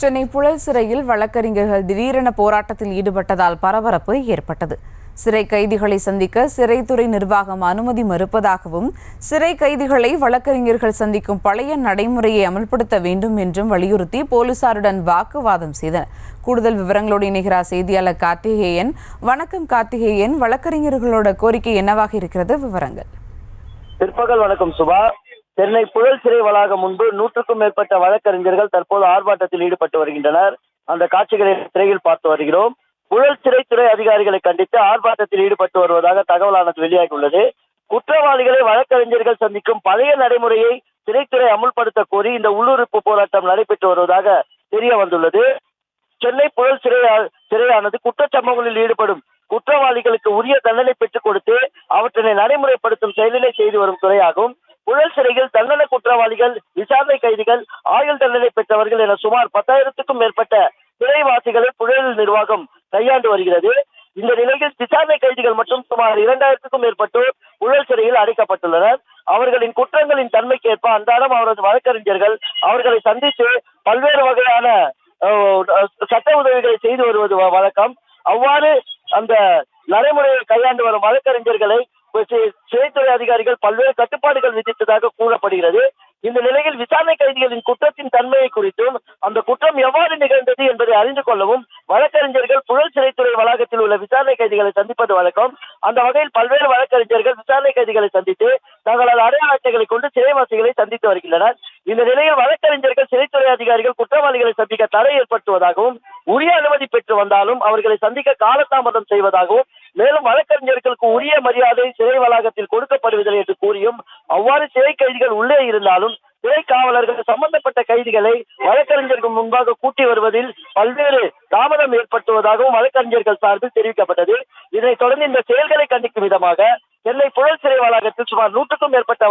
சென்னை புழல் சிறையில் வழக்கறிஞர்கள் திடீரென போராட்டத்தில் ஈடுபட்டதால் பரபரப்பு ஏற்பட்டது. சிறை கைதிகளை சந்திக்க சிறைத்துறை நிர்வாகம் அனுமதி மறுப்பதாகவும், சிறை கைதிகளை வழக்கறிஞர்கள் சந்திக்கும் பழைய நடைமுறையை அமல்படுத்த வேண்டும் என்றும் வலியுறுத்தி போலீசாருடன் வாக்குவாதம் செய்தனர். கூடுதல் விவரங்களோடு இணைகிறார் செய்தியாளர் கார்த்திகேயன். வணக்கம் கார்த்திகேயன், வழக்கறிஞர்களோட கோரிக்கை என்னவாக இருக்கிறது? விவரங்கள். பிற்பகல் வணக்கம் சுபா. சென்னை புழல் சிறை வளாகம் முன்பு 100க்கும் மேற்பட்ட வழக்கறிஞர்கள் தற்போது ஆர்ப்பாட்டத்தில் ஈடுபட்டு வருகின்றனர். அந்த காட்சிகளை திரையில் பார்த்து வருகிறோம். புழல் சிறைத்துறை அதிகாரிகளை கண்டித்து ஆர்ப்பாட்டத்தில் ஈடுபட்டு வருவதாக தகவலானது வெளியாகியுள்ளது. குற்றவாளிகளை வழக்கறிஞர்கள் சந்திக்கும் பழைய நடைமுறையை சிறைத்துறை அமுல்படுத்த கோரி இந்த உள்ளுறுப்பு போராட்டம் நடைபெற்று வருவதாக தெரிய வந்துள்ளது. சென்னை புழல் சிறையானது குற்றச்சம்பவங்களில் ஈடுபடும் குற்றவாளிகளுக்கு உரிய தண்டனை பெற்றுக் கொடுத்து அவற்றினை நடைமுறைப்படுத்தும் செயலினை செய்து வரும் துறையாகும். புழல் சிறையில் தண்டனை குற்றவாளிகள், விசாரணை கைதிகள், ஆயுள் தண்டனை பெற்றவர்கள் என சுமார் 10,000க்கும் மேற்பட்ட சிறைவாசிகளை புழல் நிர்வாகம் கையாண்டு வருகிறது. இந்த நிலையில் விசாரணை கைதிகள் மற்றும் சுமார் 2,000க்கும் மேற்பட்டோர் புழல் சிறையில் அடைக்கப்பட்டுள்ளனர். அவர்களின் குற்றங்களின் தன்மைக்கேற்ப அன்றாடம் அவரது வழக்கறிஞர்கள் அவர்களை சந்தித்து பல்வேறு வகையான சட்ட உதவிகளை செய்து வருவது வழக்கம். அவ்வாறு அந்த நடைமுறையை கையாண்டு வரும் வழக்கறிஞர்களை சிறைத்துறை அதிகாரிகள் பல்வேறு கட்டுப்பாடுகள் விதித்ததாக கூறப்படுகிறது. இந்த நிலையில் விசாரணை கைதிகளின் குற்றத்தின் தன்மையை குறித்தும் அந்த குற்றம் எவ்வாறு நிகழ்ந்தது என்பதை அறிந்து கொள்ளவும் வழக்கறிஞர்கள் புழல் சிறைத்துறை வளாகத்தில் உள்ள விசாரணை கைதிகளை சந்திப்பது வழக்கம். அந்த வகையில் பல்வேறு வழக்கறிஞர்கள் விசாரணை கைதிகளை சந்தித்து தங்களது அடையாள அட்டைகளை கொண்டு சிறைவாசிகளை சந்தித்து வருகின்றனர். இந்த நிலையில் வழக்கறிஞர்கள் சிறைத்துறை அதிகாரிகள் குற்றவாளிகளை சந்திக்க தடை ஏற்படுத்துவதாகவும், உரிய அனுமதி பெற்று வந்தாலும் அவர்களை சந்திக்க காலதாமதம் செய்வதாகவும், மேலும் வழக்கறிஞர்களுக்கு உரிய மரியாதை சிறை வளாகத்தில் கொடுக்கப்படுவதில்லை என்று கூறியும், அவ்வாறு சிறை கைதிகள் உள்ளே இருந்தாலும் சிறை காவலர்கள் சம்பந்தப்பட்ட கைதிகளை வழக்கறிஞர்கள் முன்பாக கூட்டி வருவதில் பல்வேறு தாமதம் ஏற்படுத்துவதாகவும் வழக்கறிஞர்கள் சார்பில் தெரிவிக்கப்பட்டது. இதனைத் தொடர்ந்து இந்த செயல்களை கண்டிக்கும் விதமாக சென்னை புழல் சிறை வளாகத்தில் சுமார் 100க்கும் மேற்பட்ட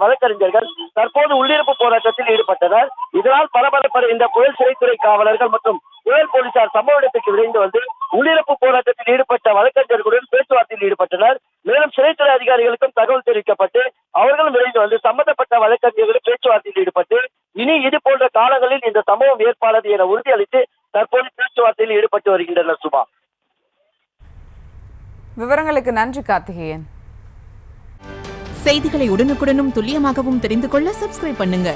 வழக்கறிஞர்கள் தற்போது உள்ளிருப்பு போராட்டத்தில் ஈடுபட்டனர். இதனால் பரபரப்படைந்த புழல் சிறைத்துறை காவலர்கள் மற்றும் புழல் போலீசார் சம்பவ இடத்துக்கு விரைந்து வந்து உள்ளிருப்பு போராட்டத்தில் ஈடுபட்ட வழக்கறிஞர்களுடன் பேச்சுவார்த்தையில் ஈடுபட்டனர். மேலும் சிறைத்துறை அதிகாரிகளுக்கும் தகவல் தெரிவிக்கப்பட்டு அவர்களும் விரைந்து வந்து சம்பந்தப்பட்ட வழக்கறிஞர்களும் பேச்சுவார்த்தையில் ஈடுபட்டு இனி இது போன்ற காலங்களில் இந்த சம்பவம் ஏற்பாடு என உறுதியளித்து தற்போது பேச்சுவார்த்தையில் ஈடுபட்டு வருகின்றனர். சுபா, விவரங்களுக்கு நன்றி கார்த்திகேயன். செய்திகளை உடனுக்குடனும் துல்லியமாகவும் தெரிந்து கொள்ள சப்ஸ்கிரைப் பண்ணுங்க.